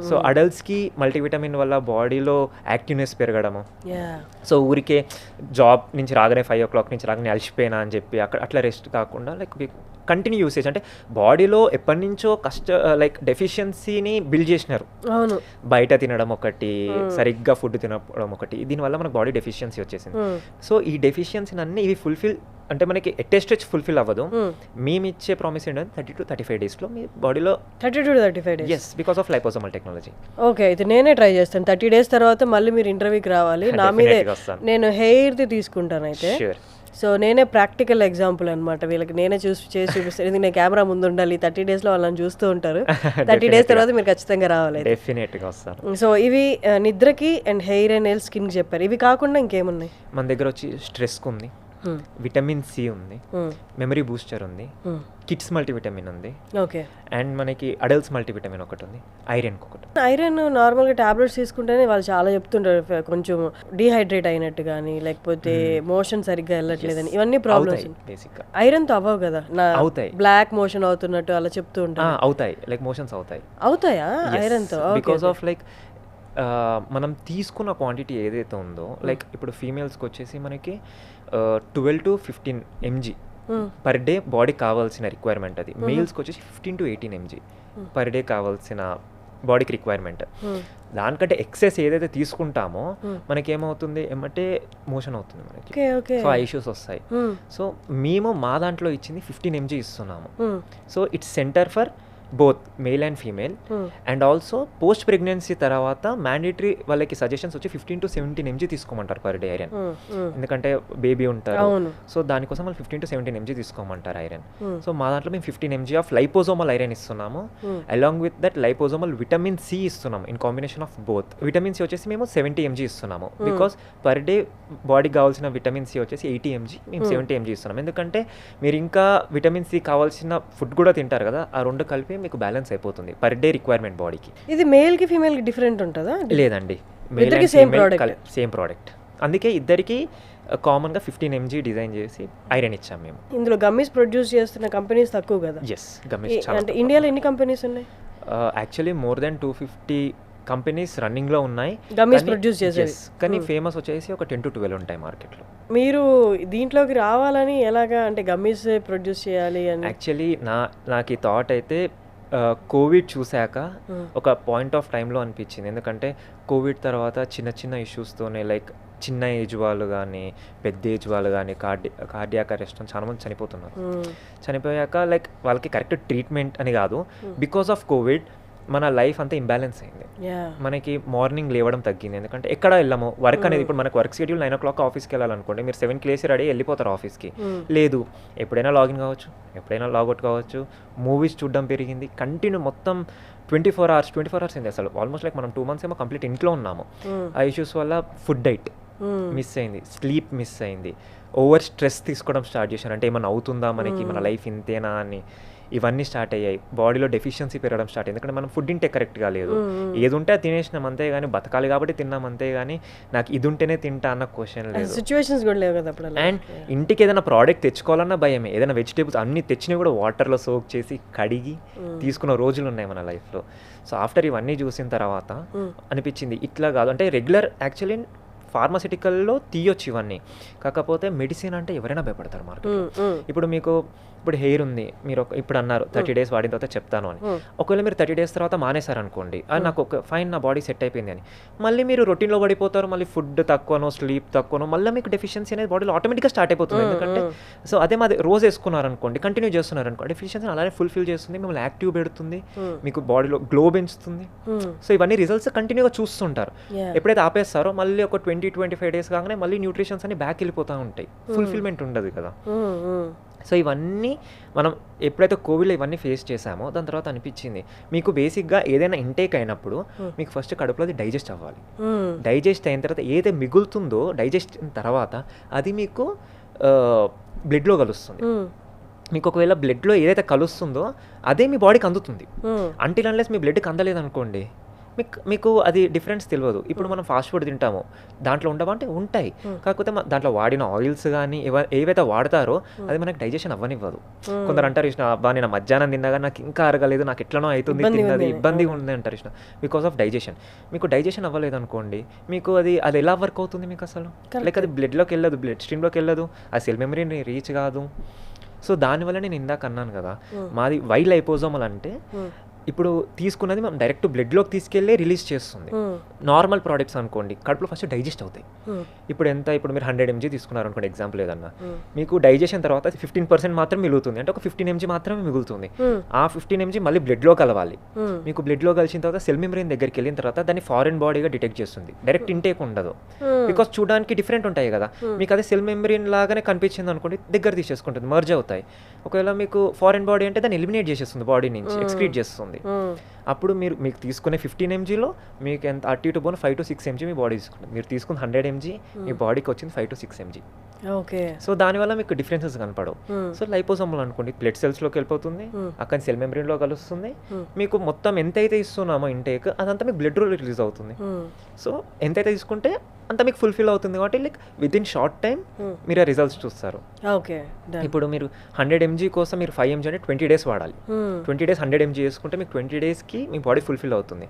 సో అడల్ట్స్కి మల్టీవిటమిన్ వల్ల బాడీలో యాక్టివ్నెస్ పెరగడము. సో ఊరికే జాబ్ నుంచి రాగానే 5 o'clock నుంచి రాగానే అలసిపోయినా అని చెప్పి అట్లా రెస్ట్ కాకుండా లైక్ కంటిన్యూ యూసేజ్, అంటే బాడీలో ఎప్పటి నుంచో లైక్ డెఫిషియన్సీని బిల్డ్ చేసినారు. అవును, బయట తినడం ఒకటి, సరిగ్గా ఫుడ్ తినడం ఒకటి, దీనివల్ల మనకు బాడీ డెఫిషియన్సీ వచ్చేసింది. సో ఈ డెఫిషియన్సీని అన్ని ఇవి ఫుల్ఫిల్ అంటే మనకి ఎట్టెస్ట్ ఫుల్ఫిల్ అవ్వదు. మేము ఇచ్చే ప్రామిస్ ఏంటంటే 30-35 days మీ బాడీలో 30-35 days. Yes, because of liposomal technology. Okay, అయితే నేనే ట్రై చేస్తాను. 30 days తర్వాత మళ్ళీ మీరు ఇంటర్వ్యూకి రావాలి. నా మీదే నేను హెయిర్ది తీసుకుంటాను అయితే. సో నేనే ప్రాక్టికల్ ఎగ్జాంపుల్ అనమాట, వీళ్ళకి నేనే చేసి చూపిస్తాను. ఎందుకంటే నేను కెమెరా ముందు ఉండాలి, 30 days వాళ్ళని చూస్తూ ఉంటారు. 30 days తర్వాత మీరు ఖచ్చితంగా రావాలి. డెఫినెట్గా వస్తాను. సో ఇవి నిద్రకి అండ్ హెయిర్ అండ్ నెయిల్ స్కిన్కి చెప్పారు. ఇవి కాకుండా ఇంకేమున్నాయి మన దగ్గర? వచ్చి స్ట్రెస్కి ఉంది, విటమిన్ సి ఉంది, మెమరీ బూస్టర్ ఉంది, కిడ్స్ మల్టీవిటమిన్ ఉంది, ఓకే, అండ్ మనకి అడల్ట్స్ మల్టీవిటమిన్ ఒకటి ఉంది, ఐరన్ ఒకటి. ఐరన్ నార్మల్గా టాబ్లెట్స్ తీసుకుంటేనే వాళ్ళు చాలా చెప్తుంటారు, కొంచెం డీహైడ్రేట్ అయినట్టు కానీ, లేకపోతే మోషన్ సరిగ్గా వెళ్ళట్లేదని, ఇవన్నీ ప్రాబ్లమ్స్ బేసిక్గా. ఐరన్తో అవ్వవు కదా? అవుతాయి, బ్లాక్ మోషన్ అవుతున్నట్టు అలా చెప్తూ ఉంటారు. అవుతాయి, లైక్ మోషన్స్ అవుతాయా ఐరన్తో? బికాస్ ఆఫ్ లైక్ మనం తీసుకున్న క్వాంటిటీ ఏదైతే ఉందో, లైక్ ఇప్పుడు ఫీమేల్స్కి వచ్చేసి మనకి 12 to 15 mg per day body కావాల్సిన రిక్వైర్మెంట్. అది మేల్స్కి వచ్చేసి 15 to 18 mg పర్ డే కావాల్సిన బాడీకి రిక్వైర్మెంట్. దానికంటే ఎక్సెస్ ఏదైతే తీసుకుంటామో మనకేమవుతుంది, ఏమంటే మోషన్ అవుతుంది మనకి, సో ఆ ఇష్యూస్ వస్తాయి. సో మేము మా దాంట్లో ఇచ్చింది 15 mg ఇస్తున్నాము. So it's center for both male and female. And also post pregnancy తర్వాత మ్యాండేటరీ వాళ్ళకి సజెషన్స్ వచ్చి 15 to 17 mg తీసుకోమంటారు పర్ డే ఐరన్, ఎందుకంటే బేబీ ఉంటారు. సో దానికోసం వాళ్ళు 15 to 17 mg తీసుకోమంటారు ఐరన్. సో మా దాంట్లో మేము 15 mg ఆఫ్ లైపోజోమల్ ఐరన్ ఇస్తున్నాము, along with that liposomal vitamin C ఇస్తున్నాము in combination of both. Vitamin C వచ్చేసి మేము 70 mg ఇస్తున్నాము, బికాస్ పర్ డే బాడీకి కావాల్సిన విటమిన్ సి వచ్చేసి 80 mg, మేము 70 mg ఇస్తున్నాం. ఎందుకంటే మీరు ఇంకా విటమిన్ సి కావాల్సిన ఫుడ్ కూడా తింటారు కదా, ఆ రెండు కలిపి మీకు బ్యాలెన్స్ అయిపోతుంది పర్ డే రిక్వైర్మెంట్ బాడీకి. ఇది మేల్ కి ఫీమేల్ కి డిఫరెంట్ ఉంటుందా? లేదండి, male and female same product. అందుకే ఇద్దరికి కామన్ గా 15 mg డిజైన్ చేసి ఐరన్ ఇచ్చాం మేము. ఇందులో గమ్మీస్ ప్రొడ్యూస్ చేస్తున్న కంపెనీస్ తక్కువ కదా? ఎస్, గమ్మీస్ చాలా. అంటే ఇండియాలో ఎన్ని కంపెనీస్ ఉన్నాయి? Actually more than 250 companies running లో ఉన్నాయి గమ్మీస్ ప్రొడ్యూస్ చేసేవి, కానీ ఫేమస్ వచ్చేసి ఒక 10 to 12 ఉంటాయి మార్కెట్లో. మీరు దీంట్లోకి రావాలని ఎలాగా, అంటే గమ్మీస్ ప్రొడ్యూస్ చేయాలి అని? యాక్చువల్లీ నాకు ఈ థాట్ అయితే కోవిడ్ చూశాక ఒక పాయింట్ ఆఫ్ టైంలో అనిపించింది. ఎందుకంటే కోవిడ్ తర్వాత చిన్న చిన్న ఇష్యూస్తోనే లైక్ చిన్న ఏజ్ వాళ్ళు కానీ పెద్ద ఏజ్ వాళ్ళు కానీ కార్డియాక్ అరెస్ట్ అని చాలా మంది చనిపోతున్నారు. చనిపోయాక లైక్ వాళ్ళకి కరెక్ట్ ట్రీట్మెంట్ అని కాదు, బికాస్ ఆఫ్ కోవిడ్ మన లైఫ్ అంతా ఇంబ్యాలెన్స్ అయింది. మనకి మార్నింగ్ లేవడం తగ్గింది, ఎందుకంటే ఎక్కడ వెళ్ళాము వర్క్ అనేది. ఇప్పుడు మనకు వర్క్ షెడ్యూల్ 9 o'clock ఆఫీస్కి వెళ్ళాలనుకోండి, మీరు 7కి లేసి రెడీ వెళ్ళిపోతారు ఆఫీస్కి. లేదు, ఎప్పుడైనా లాగిన్ కావచ్చు, ఎప్పుడైనా లాగౌట్ కావచ్చు. మూవీస్ చూడడం పెరిగింది, కంటిన్యూ మొత్తం 24 hours అయింది అసలు. ఆల్మోస్ట్ లైక్ మనం 2 months ఏమో కంప్లీట్ ఇంట్లో ఉన్నాము. ఆ ఇష్యూస్ వల్ల ఫుడ్ డైట్ మిస్ అయింది, స్లీప్ మిస్ అయింది, ఓవర్ స్ట్రెస్ తీసుకోవడం స్టార్ట్ చేశారు. అంటే ఏమైనా అవుతుందా మనకి, మన లైఫ్ ఇంతేనా అని ఇవన్నీ స్టార్ట్ అయ్యాయి. బాడీలో డెఫిషియన్సీ పెరగడం స్టార్ట్ అయింది, ఎందుకంటే మనం ఫుడ్ ఇంటేక్ కరెక్ట్గా లేదు. ఏది ఉంటే అది తినేసినాం అంతే కానీ, బతకాలి కాబట్టి తిన్నాం అంతే కానీ నాకు ఇది ఉంటేనే తింటా అన్న క్వశ్చన్ లేదు. సిచ్యువేషన్స్ కూడా లేవు కదా అప్పుడు. అండ్ ఇంటికి ఏదైనా ప్రోడక్ట్ తెచ్చుకోవాలన్నా భయమే. ఏదైనా వెజిటేబుల్స్ అన్ని తెచ్చినవి కూడా వాటర్లో సోక్ చేసి కడిగి తీసుకున్న రోజులు ఉన్నాయి మన లైఫ్లో. సో ఆఫ్టర్ ఇవన్నీ చూసిన తర్వాత అనిపించింది ఇట్లా కాదు. అంటే రెగ్యులర్ యాక్చువల్లీ ఫార్మాసిటికల్లో తీయొచ్చు ఇవన్నీ, కాకపోతే మెడిసిన్ అంటే ఎవరైనా భయపడతారు మార్కెట్లో. ఇప్పుడు హెయిర్ ఉంది, మీరు ఇప్పుడు అన్నారు 30 days వాడిన తర్వాత చెప్తాను అని. ఒకవేళ మీరు 30 days తర్వాత మానేశారనుకోండి, అది నాకు ఒక ఫైన్, నా బాడీ సెట్ అయిపోయింది అని, మళ్ళీ మీరు రొటీన్లో పడిపోతారు. మళ్ళీ ఫుడ్ తక్కువనో స్లీప్ తక్కువనో మళ్ళీ మీకు డెఫిషియన్సీ అనేది బాడీలో ఆటోమేటిక్గా స్టార్ట్ అయిపోతుంది. ఎందుకంటే సో అదే మాది రోజు వేసుకున్నారనుకోండి, కంటిన్యూ చేస్తున్నారనుకోండి, డెఫిషియన్సీ అలానే ఫుల్ఫిల్ చేస్తుంది, మిమ్మల్ని యాక్టివ్ పెడుతుంది, మీకు బాడీలో గ్లో పెంచుతుంది. సో ఇవన్నీ రిజల్ట్స్ కంటిన్యూగా చూస్తుంటారు. ఎప్పుడైతే ఆపేస్తారో మళ్ళీ ఒక 20-25 days కాగానే మళ్ళీ న్యూట్రిషన్స్ అన్ని బ్యాక్ వెళ్ళిపోతూ ఉంటాయి, ఫుల్ఫిల్మెంట్ ఉండదు కదా. సో ఇవన్నీ మనం ఎప్పుడైతే కోవిడ్లో ఇవన్నీ ఫేస్ చేసామో దాని తర్వాత అనిపించింది, మీకు బేసిక్గా ఏదైనా ఇంటేక్ అయినప్పుడు మీకు ఫస్ట్ కడుపులో అది డైజెస్ట్ అవ్వాలి. డైజెస్ట్ అయిన తర్వాత ఏదైతే మిగులుతుందో డైజెస్ట్ అయిన తర్వాత అది మీకు బ్లడ్లో కలుస్తుంది. మీకు ఒకవేళ బ్లడ్లో ఏదైతే కలుస్తుందో అదే మీ బాడీకి అందుతుంది. అంటిల్ అన్లెస్ మీ బ్లడ్కి అందలేదు అనుకోండి, మీకు అది డిఫరెన్స్ తెలియదు. ఇప్పుడు మనం ఫాస్ట్ ఫుడ్ తింటాము, దాంట్లో ఉండవంటే ఉంటాయి, కాకపోతే దాంట్లో వాడిన ఆయిల్స్ కానీ ఏవైతే వాడతారో అది మనకి డైజెషన్ అవ్వనివ్వదు. కొందరు అంటారు ఇష్ట, అబ్బా నేను మధ్యాహ్నం తిన్నాగా నాకు ఇంకా అరగలేదు, నాకు ఎట్లనో అవుతుంది, తిన్నది ఇబ్బందిగా ఉంది అంటారు ఇష్ట, బికాస్ ఆఫ్ డైజెషన్. మీకు డైజెషన్ అవ్వలేదు అనుకోండి, మీకు అది ఎలా వర్క్ అవుతుంది మీకు అసలు, లైక్ అది బ్లడ్లోకి వెళ్ళదు, బ్లడ్ స్ట్రీమ్లోకి వెళ్ళదు, ఆ సెల్ మెమరీని రీచ్ కాదు. సో దానివల్ల నేను ఇందాక అన్నాను కదా, మాది వైల్డ్ లైపోజోమల్ అంటే ఇప్పుడు తీసుకున్నది మనం డైరెక్ట్ బ్లడ్లోకి తీసుకెళ్ళి రిలీజ్ చేస్తుంది. నార్మల్ ప్రోడక్ట్స్ అనుకోండి కడుపులో ఫస్ట్ డైజెస్ట్ అవుతాయి. ఇప్పుడు మీరు 100 mg తీసుకున్నారు అనుకోండి ఎగ్జాంపుల్ ఏదన్నా, మీకు డైజెషన్ తర్వాత 15% మాత్రం మిగులుతుంది, అంటే ఒక 15 mg మాత్రమే మిగులుతుంది. ఆ 15 mg మళ్ళీ బ్లడ్లో కలవాలి. మీకు బ్లడ్లో కలిసిన తర్వాత సెల్ మెమరీన్ దగ్గరికి వెళ్ళిన తర్వాత దాన్ని ఫారెన్ బాడీగా డిటెక్ట్ చేస్తుంది, డైరెక్ట్ ఇంటేక్ ఉండదు. బికాస్ చూడడానికి డిఫరెంట్ ఉంటాయి కదా, మీకు అదే సెల్ మెమరీన్ లాగానే కనిపించింది అనుకోండి, దగ్గర తీసేసుకుంటుంది, మర్జ్ అవుతాయి. ఒకవేళ మీకు ఫారెన్ బాడీ అంటే దాన్ని ఎలిమినేట్ చేసేస్తుంది, బాడీ నుంచి ఎక్స్క్రీట్ చేస్తుంది. అప్పుడు మీకు తీసుకునే 15 mgలో మీకు ఎంత అటు ఇటు పోను 5 to 6 mg మీ బాడీ తీసుకుంటుంది. మీరు తీసుకున్న 100 mg మీ బాడీకి వచ్చింది 5 to 6 mg. ఓకే, సో దానివల్ల మీకు డిఫరెన్సెస్ కనపడవు. సో లైపోసోమల్ అనుకోండి బ్లడ్ సెల్స్లోకి వెళ్ళిపోతుంది, అక్కడ సెల్ మెమరీన్లో కలుస్తుంది, మీకు మొత్తం ఎంతైతే ఇస్తున్నామో ఇంటేక్ అదంతా మీకు బ్లడ్ రిలీజ్ అవుతుంది. సో ఎంతైతే తీసుకుంటే అంతా మీకు ఫుల్ఫిల్ అవుతుంది కాబట్టి like with in short time మీరు రిజల్ట్స్ చూస్తారు. ఓకే, ఇప్పుడు మీరు 100 mg కోసం మీరు 5 mg అంటే 20 days వాడాలి. 20 days 100 mg చేసుకుంటే మీకు 20 daysకి మీ బాడీ ఫుల్ఫిల్ అవుతుంది.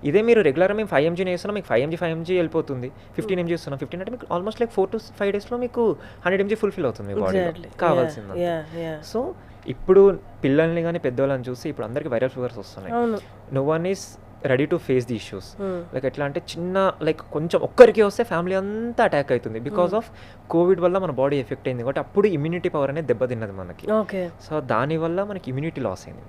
ఇదే మీరు రెగ్యులర్గా మేము 5 mg వేస్తున్నాం, మీకు 5 mg వెళ్ళిపోతుంది, 15 mg ఇస్తున్నాం, 15 అంటే మీకు ఆల్మోస్ట్ లైక్ 4 to 5 daysలో మీకు 100 mg ఫుల్ఫిల్ అవుతుంది మీ బాడీ కావాల్సింది. సో ఇప్పుడు పిల్లల్ని కానీ పెద్దవాళ్ళని చూసి ఇప్పుడు అందరికీ వైరల్ ఫీవర్స్ వస్తున్నాయి. No one is ready to face the issues. Like ఎట్లా అంటే చిన్న లైక్ కొంచెం ఒక్కరికి వస్తే ఫ్యామిలీ అంతా అటాక్ అవుతుంది, బికాస్ ఆఫ్ కోవిడ్ వల్ల మన బాడీ ఎఫెక్ట్ అయింది కాబట్టి అప్పుడు ఇమ్యూనిటీ పవర్ అనేది దెబ్బతిన్నది మనకి. సో దానివల్ల మనకి ఇమ్యూనిటీ లాస్ అయింది.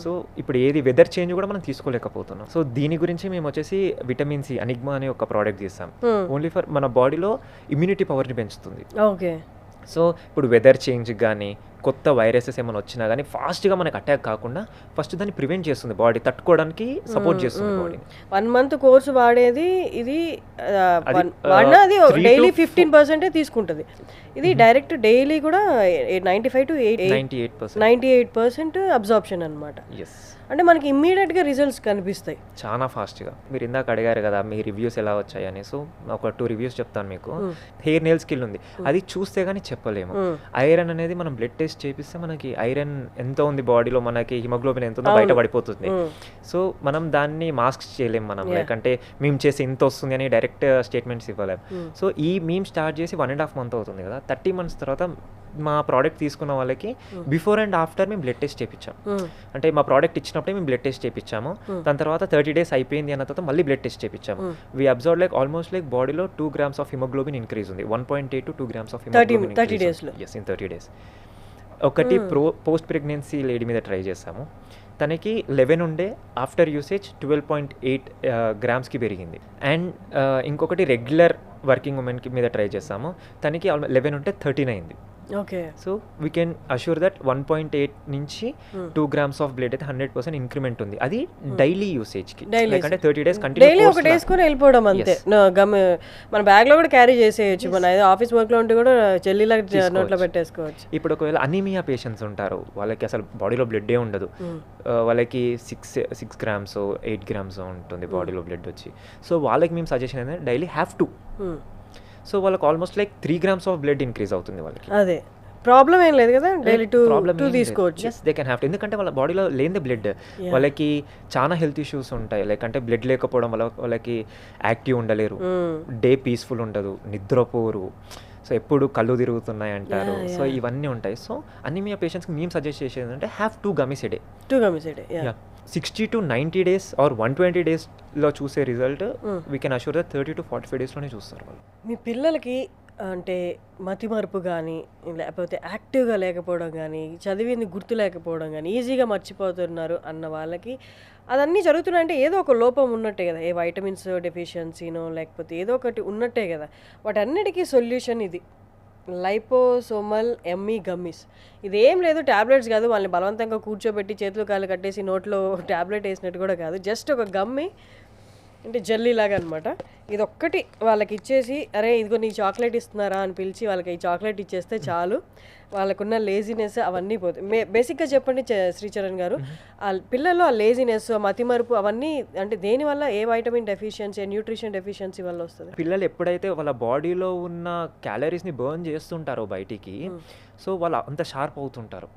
సో ఇప్పుడు ఏది వెదర్ చేంజ్ కూడా మనం తీసుకోలేకపోతున్నాం. సో దీని గురించి మేము వచ్చేసి విటమిన్ సి అనిగ్మా అనే ఒక ప్రోడక్ట్ చేస్తాం, ఓన్లీ ఫర్ మన బాడీలో ఇమ్యూనిటీ పవర్ని పెంచుతుంది. ఓకే, సో ఇప్పుడు వెదర్ చేంజ్ కానీ కొత్త వైరసెస్ ఏమైనా వచ్చినా కానీ ఫాస్ట్గా మనకు అటాక్ కాకుండా ఫస్ట్ దాన్ని ప్రివెంట్ చేస్తుంది, బాడీ తట్టుకోవడానికి సపోర్ట్ చేస్తుంది బాడీ. 1 month కోర్సు వాడేది ఇది వాడినా అది డైలీ 15% తీసుకుంటుంది. ఇది డైరెక్ట్ డైలీ కూడా 95 to 98% అబ్జార్ప్షన్ అనమాట. అంటే మనకి ఇమ్మీడియట్గా రిజల్ట్స్ కనిపిస్తాయి చాలా ఫాస్ట్గా. మీరు ఇందాక అడిగారు కదా మీ రివ్యూస్ ఎలా వచ్చాయని, సో ఒక 2 రివ్యూస్ చెప్తాను మీకు. హెయిర్ నెయిల్ స్కిల్ ఉంది, అది చూస్తే కానీ చెప్పలేము. ఐరన్ అనేది మనం బ్లడ్ టెస్ట్ చేపిస్తే మనకి ఐరన్ ఎంత ఉంది బాడీలో, మనకి హిమోగ్లోబిన్ ఎంత ఉందో బయట పడిపోతుంది. సో మనం దాన్ని మాస్క్ చేయలేము మనం, లైక్ అంటే మేము చేసి ఇంత వస్తుంది అని డైరెక్ట్ స్టేట్మెంట్స్ ఇవ్వలేము. సో ఈ మేము స్టార్ట్ చేసి 1.5 month అవుతుంది కదా, 30 months తర్వాత మా ప్రోడక్ట్ తీసుకున్న వాళ్ళకి బిఫోర్ అండ్ ఆఫ్టర్ మేము బ్లడ్ టెస్ట్ చేయించాం. అంటే మా ప్రోడక్ట్ ఇచ్చినప్పుడు ఉన్నప్పుడే మేము బ్లడ్ టెస్ట్ చేయించాము. దాని తర్వాత 30 days అయిపోయింది అన్న తర్వాత మళ్ళీ బ్లడ్ టెస్ట్ చేయించాము. We observe like almost like బాడీలో 2 grams ఆఫ్ హిమోగ్లోబిన్ ఇంక్రీజ్ ఉంది. 1.8 to 2 grams ఆఫ్ హిమోగ్లోబిన్ 30 daysలో. Yes, in 30 days. ఒకటి పోస్ట్ ప్రెగ్నెన్సీ లేడీ మీద ట్రై చేసాము. తనకి 11 ఉండే, ఆఫ్టర్ యూసేజ్ 12.8 గ్రామ్స్కి పెరిగింది. అండ్ ఇంకొకటి రెగ్యులర్ వర్కింగ్ ఉమెన్కి మీద ట్రై చేసాము. తనకి 11 ఉంటే 13 అయింది. Okay. So we can assure that 1.8 నుంచి 2 grams ఆఫ్ బ్లడ్ అయితే 100% ఇంక్రిమెంట్ ఉంది. అది డైలీ యూసేజ్కి, అంటే 30 days డైలీ ఒకటి వేసుకొని వెళ్ళిపోవడం అంతే. మన బ్యాగ్ లో కూడా క్యారీ చేసేయచ్చు. మన ఆఫీస్ వర్క్ లో ఉంటే కూడా చెల్లిలా నోట్లో పెట్టేసుకోవచ్చు. ఇప్పుడు ఒకవేళ అనీమియా పేషెంట్స్ ఉంటారు, వాళ్ళకి అసలు బాడీలో బ్లడ్డే ఉండదు, వాళ్ళకి 6 grams 8 grams ఉంటుంది బాడీలో బ్లడ్ వచ్చి. సో వాళ్ళకి మేము సజెషన్ ఏంటంటే డైలీ హ్యావ్ టు. సో వాళ్ళకి almost like 3 grams of blood increase అవుతుంది వాళ్ళకి. అదే ప్రాబ్లం ఏం లేదు కదా, డైలీ 2 తీసుకోవచ్చు. They can have to. ఎందుకంటే వాళ్ళ బాడీలో లేని బ్లడ్, వాళ్ళకి చాలా హెల్త్ ఇష్యూస్ ఉంటాయి. లైక్ అంటే బ్లడ్ లేకపోవడం వల్ల వాళ్ళకి యాక్టివ్ ఉండలేరు, డే పీస్ఫుల్ ఉండదు, నిద్రపోరు, సో ఎప్పుడు కళ్ళు తిరుగుతున్నాయి అంటారు. సో ఇవన్నీ ఉంటాయి. సో అనీమియా పేషెంట్స్కి మేము సజెస్ట్ చేసేది అంటే have 2 gummies a day. 2 gummies a day. 60 to 90 days or 120 daysలో చూసే result we can assure that 30 to 45 daysలోనే చూస్తారు వాళ్ళు. మీ పిల్లలకి అంటే మతిమరుపు కానీ, లేకపోతే యాక్టివ్గా లేకపోవడం కానీ, చదివింది గుర్తు లేకపోవడం కానీ, ఈజీగా మర్చిపోతున్నారు అన్న వాళ్ళకి అదన్నీ జరుగుతున్నాయంటే ఏదో ఒక లోపం ఉన్నట్టే కదా. ఏ వైటమిన్స్ డెఫిషియన్సీనో లేకపోతే ఏదో ఒకటి ఉన్నట్టే కదా. వాటన్నిటికీ సొల్యూషన్ ఇది, లైపోసోమల్ ఎమ్మీ గమ్మీస్. ఇదేం లేదు, ట్యాబ్లెట్స్ కాదు, వాళ్ళని బలవంతంగా కూర్చోబెట్టి చేతులు కాళ్ళు కట్టేసి నోట్లో ట్యాబ్లెట్ వేసినట్టు కూడా కాదు. జస్ట్ ఒక గమ్మి అంటే జల్లీ లాగా అనమాట. ఇది ఒక్కటి వాళ్ళకి ఇచ్చేసి, అరే ఇదిగో నీ చాక్లెట్ ఇస్తున్నారా అని పిలిచి వాళ్ళకి ఈ చాక్లెట్ ఇచ్చేస్తే చాలు, వాళ్ళకున్న లేజినెస్ అవన్నీ పోతాయి. బేసిక్గా చెప్పండి శ్రీచరణ్ గారు, ఆ పిల్లల్లో ఆ లేజినెస్, మతిమరుపు అవన్నీ అంటే దేనివల్ల, ఏ వైటమిన్ డెఫిషియన్సీ, న్యూట్రిషన్ డెఫిషియన్సీ వల్ల వస్తుంది? పిల్లలు ఎప్పుడైతే వాళ్ళ బాడీలో ఉన్న క్యాలరీస్ని బర్న్ చేస్తుంటారో బయటికి, సో వాళ్ళు అంత షార్ప్ అవుతుంటారు.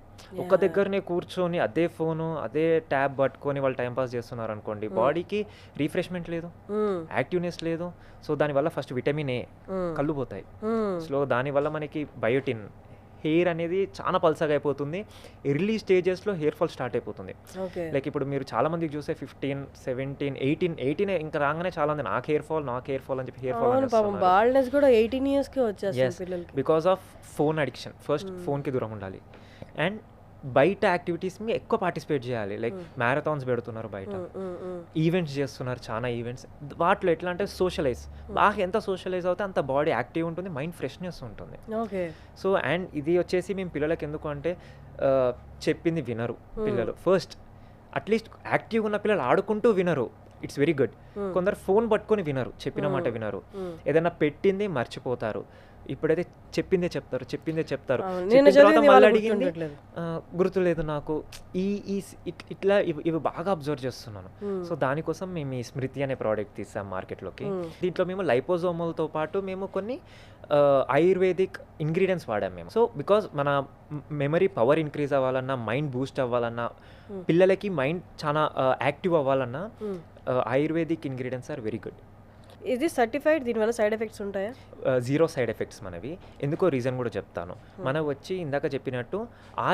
ఒక్క దగ్గరనే కూర్చొని అదే ఫోను అదే ట్యాబ్ పట్టుకొని వాళ్ళు టైంపాస్ చేస్తున్నారు అనుకోండి, బాడీకి రిఫ్రెష్మెంట్ లేదు, యాక్టివ్నెస్ లేదు. సో దానివల్ల ఫస్ట్ విటమిన్ ఏ కళ్ళు పోతాయి. సో దానివల్ల మనకి బయోటిన్, హెయిర్ అనేది చాలా పల్సగా అయిపోతుంది. ఎర్లీ స్టేజెస్లో హెయిర్ ఫాల్ స్టార్ట్ అయిపోతుంది. లైక్ ఇప్పుడు మీరు చాలా మందికి చూస్తే 15, 17, 18 ఇంకా రాగానే చాలా మంది నాకు హెయిర్ ఫాల్ అని చెప్పి హెయిర్ ఫాల్ బాల్నెస్ కూడా 18 yearsకి వచ్చేస్తుంది because of phone addiction. First ఫోన్కి దూరం ఉండాలి. అండ్ బయట యాక్టివిటీస్ని ఎక్కువ పార్టిసిపేట్ చేయాలి. లైక్ మ్యారథాన్స్ పెడుతున్నారు, బయట ఈవెంట్స్ చేస్తున్నారు, చాలా ఈవెంట్స్. వాటిలో ఎట్లా అంటే సోషలైజ్, బాగా ఎంత సోషలైజ్ అవుతే అంత బాడీ యాక్టివ్ ఉంటుంది, మైండ్ ఫ్రెష్నెస్ ఉంటుంది. సో అండ్ ఇది వచ్చేసి మేము పిల్లలకి ఎందుకు అంటే చెప్పింది వినరు పిల్లలు. ఫస్ట్ అట్లీస్ట్ యాక్టివ్గా ఉన్న పిల్లలు ఆడుకుంటూ వినరు, ఇట్స్ వెరీ గుడ్. కొందరు ఫోన్ పట్టుకొని వినరు, చెప్పిన మాట వినరు, ఏదైనా పెట్టింది మర్చిపోతారు. ఇప్పుడైతే చెప్పిందే చెప్తారు. మళ్ళీ అడిగింది గుర్తులేదు నాకు, ఇట్లా ఇవి బాగా అబ్జర్వ్ చేస్తున్నాను. సో దానికోసం మేము ఈ స్మృతి అనే ప్రోడక్ట్ తీసాం మార్కెట్లోకి. దీంట్లో మేము లైపోజోమల్తో పాటు మేము కొన్ని ఆయుర్వేదిక్ ఇంగ్రీడియంట్స్ వాడాం మేము. సో బికాజ్ మన మెమరీ పవర్ ఇంక్రీజ్ అవ్వాలన్నా, మైండ్ బూస్ట్ అవ్వాలన్నా, పిల్లలకి మైండ్ చాలా యాక్టివ్ అవ్వాలన్నా ayurvedic ingredients are very good. ఇది సర్టిఫైడ్, దీనివల్ల సైడ్ ఎఫెక్ట్స్ ఉంటాయా? 0 సైడ్ ఎఫెక్ట్స్ మనవి. ఎందుకో రీజన్ కూడా చెప్తాను. మనం వచ్చి ఇందాక చెప్పినట్టు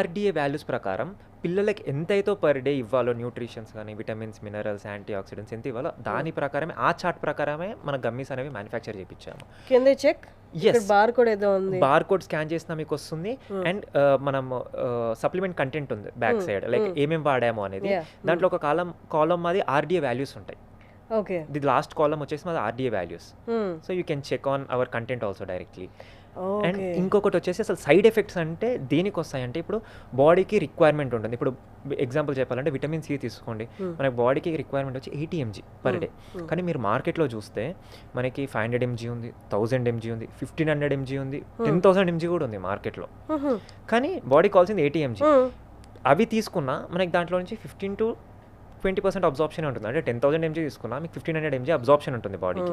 RDA వాల్యూస్ ప్రకారం పిల్లలకి ఎంతైతే పర్ డే ఇవ్వాలో, న్యూట్రిషన్స్ కానీ, విటమిన్స్, మినరల్స్, యాంటీ ఆక్సిడెంట్స్ ఎంత ఇవ్వాలో దాని ప్రకారమే, ఆ చార్ట్ ప్రకారమే మన గమ్మీస్ అనేవి మ్యానుఫ్యాక్చర్ చేయించాము. బార్ కోడ్ స్కాన్ చేసినా మీకు వస్తుంది. అండ్ మనం సప్లిమెంట్ కంటెంట్ ఉంది బ్యాక్ సైడ్, లైక్ ఏమేమి వాడాము అనేది. దాంట్లో ఒక కాలం అది RDA వాల్యూస్ ఉంటాయి. ది లాస్ట్ కాలమ్ వచ్చేసి మాది RDA values. So you can check on our content also directly. And ఇంకొకటి వచ్చేసి అసలు సైడ్ ఎఫెక్ట్స్ అంటే దేనికి వస్తాయంటే, ఇప్పుడు బాడీకి రిక్వైర్మెంట్ ఉంటుంది. ఇప్పుడు ఎగ్జాంపుల్ చెప్పాలంటే విటమిన్ సి తీసుకోండి, మన బాడీకి రిక్వైర్మెంట్ వచ్చి 80 mg పర్ డే. కానీ మీరు మార్కెట్లో చూస్తే మనకి 500 mg ఉంది, 1000 mg ఉంది, 1500 mg ఉంది, 10,000 mg కూడా ఉంది మార్కెట్లో. కానీ బాడీకి కావాల్సింది 80 mg. అవి తీసుకున్నా మనకి దాంట్లో నుంచి 15 to 20% అబ్జార్ప్షన్ ఉంటుంది. అంటే 10,000 mg తీసుకున్నా మీకు 1500 mg అబ్జార్ప్షన్ ఉంటుంది బాడీకి.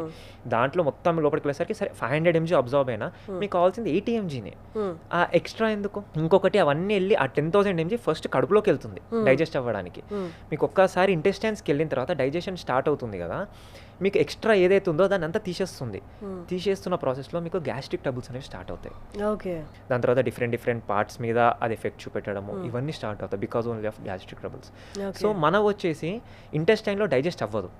దాంట్లో మొత్తం లోపలికి వెళ్ళేసరికి సరే 500 mg అబ్జార్బ్ అయినా మీకు కావాల్సింది 80 mgనే. ఆ ఎక్స్ట్రా ఎందుకు? ఇంకొకటి అవన్నీ వెళ్ళి ఆ 10,000 mg ఫస్ట్ కడుపులోకి వెళ్తుంది డైజెస్ట్ అవ్వడానికి. మీకు ఒక్కసారి ఇంటెస్టైన్స్కి వెళ్ళిన తర్వాత డైజెషన్ స్టార్ట్ అవుతుంది కదా, మీకు ఎక్స్ట్రా ఏదైతే ఉందో దాన్ని అంతా తీసేస్తుంది. తీసేస్తున్న ప్రాసెస్లో మీకు గ్యాస్ట్రిక్ ట్రబుల్స్ అనేవి స్టార్ట్ అవుతాయి. ఓకే. దాని తర్వాత డిఫరెంట్ పార్ట్స్ మీద అది ఎఫెక్ట్ చూపెట్టడము ఇవన్నీ స్టార్ట్ అవుతాయి because only of gastric troubles. So మన వచ్చేసి ఇంటెస్టైన్లో డైజెస్ట్ అవ్వదు,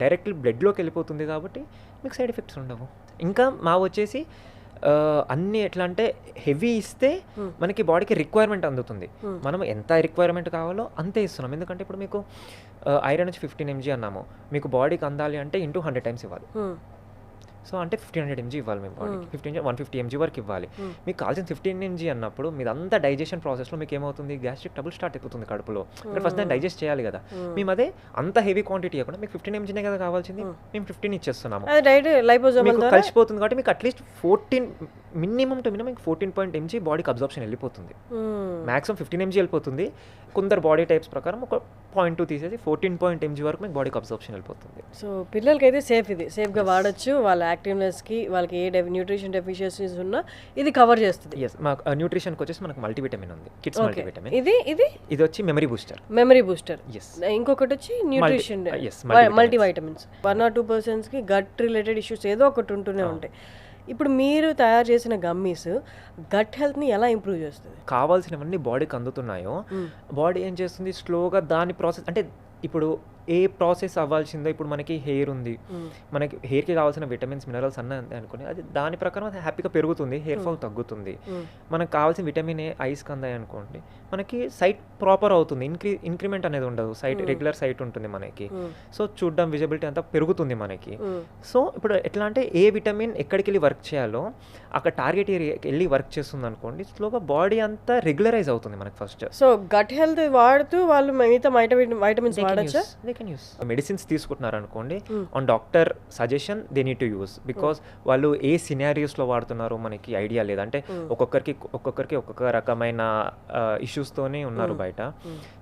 డైరెక్ట్లీ బ్లడ్లోకి వెళ్ళిపోతుంది కాబట్టి మీకు సైడ్ ఎఫెక్ట్స్ ఉండవు. ఇంకా మా వచ్చేసి అన్నీ ఎట్లా అంటే హెవీ ఇస్తే మనకి బాడీకి రిక్వైర్మెంట్ అందుతుంది. మనం ఎంత రిక్వైర్మెంట్ కావాలో అంతే ఇస్తున్నాం. ఎందుకంటే ఇప్పుడు మీకు ఐరన్ వచ్చి 15 mg అన్నాము, మీకు బాడీకి అందాలి అంటే ఇంటూ 100 times ఇవ్వాలి. సో అంటే 1500 mg ఇవ్వాలి మీ బాడీకి, 150 mg వరకు ఇవ్వాలి. మీకు కావాల్సిన 15 mg అన్నప్పుడు మీదంతా డైజెషన్ ప్రాసెస్లో మీకు ఏమవుతుంది, గ్యాస్ట్రిక్ ట్రబుల్ స్టార్ట్ అయిపోతుంది కడుపులో. ఫస్ట్ దాన్ని డైజెస్ట్ చేయాలి కదా. మేము అదే అంత హెవీ క్వాంటిటీ ఇవ్వకుండా మీకు 15 mgనే కదా కావాల్సింది, మేము 15 ఇచ్చేస్తున్నాము. మీకు కలిసిపోతుంది కాబట్టి మీకు at least 14 minimum to minimum 14 mg బాడీకి అబ్జార్ప్షన్ వెళ్ళిపోతుంది. మాక్సిమం 15 mg వెళ్ళిపోతుంది. కొందరు బాడీ టైప్స్ ప్రకారం ఒక 0.2 తీసేసి 14 mg వరకు మీకు బాడీకి అబ్జార్ప్షన్ వెళ్ళిపోతుంది. సో పిల్లలకి అయితే ఇది సేఫ్గా వాడచ్చు. వాళ్ళ యాక్టివ్నెస్కి, వాళ్ళకి ఏ న్యూట్రిషన్ డెఫిషియన్సీస్ ఉన్నా ఇది కవర్ చేస్తుంది. ఎస్, మాకు న్యూట్రిషన్కి వచ్చేసి మనకు మల్టీవిటమిన్ ఉంది, కిడ్స్ మల్టీవిటమిన్. ఇది వచ్చి మెమరీ బూస్టర్. ఎస్. ఇంకొకటి వచ్చి న్యూట్రిషన్ మల్టీవైటమిన్స్. 1 or 2%కి గట్ రిలేటెడ్ ఇష్యూస్ ఏదో ఒకటి ఉంటూనే ఉంటాయి. ఇప్పుడు మీరు తయారు చేసిన గమ్మీస్ గట్ హెల్త్ని ఎలా ఇంప్రూవ్ చేస్తుంది? కావాల్సినవన్నీ బాడీకి అందుతున్నాయో బాడీ ఏం చేస్తుంది, స్లోగా దాని ప్రాసెస్ అంటే ఇప్పుడు ఏ ప్రాసెస్ అవ్వాల్సిందో, ఇప్పుడు మనకి హెయిర్ ఉంది, మనకి హెయిర్కి కావాల్సిన విటమిన్స్ మినరల్స్ అన్నీ అనుకుని అది దాని ప్రకారం అది హ్యాపీగా పెరుగుతుంది, హెయిర్ ఫాల్ తగ్గుతుంది. మనకు కావాల్సిన విటమిన్ ఏ ఐస్కి అందాయి అనుకోండి, మనకి సైట్ ప్రాపర్ అవుతుంది, ఇంక్రిమెంట్ అనేది ఉండదు, సైట్ రెగ్యులర్ సైట్ ఉంటుంది మనకి. సో చూడడం విజిబిలిటీ అంతా పెరుగుతుంది మనకి. సో ఇప్పుడు ఎట్లా అంటే ఏ విటమిన్ ఎక్కడికి వెళ్ళి వర్క్ చేయాలో అక్కడ టార్గెట్ ఏరియాకి వెళ్ళి వర్క్ చేస్తుంది అనుకోండి, స్లోగా బాడీ అంతా రెగ్యులరైజ్ అవుతుంది మనకి ఫస్ట్. సో గట్ హెల్త్ వాడుతూ వాళ్ళు మిగతా వైటమిన్స్ వాడచ్చా? మెడిసిన్స్ తీసుకుంటున్నారు అనుకోండి, on doctor suggestion they need to use, because వాళ్ళు ఏ సినారియోస్లో వాడుతున్నారో మనకి ఐడియా లేదు. అంటే ఒక్కొక్కరికి ఒక్కొక్క రకమైన ఇష్యూస్తోనే ఉన్నారు బయట.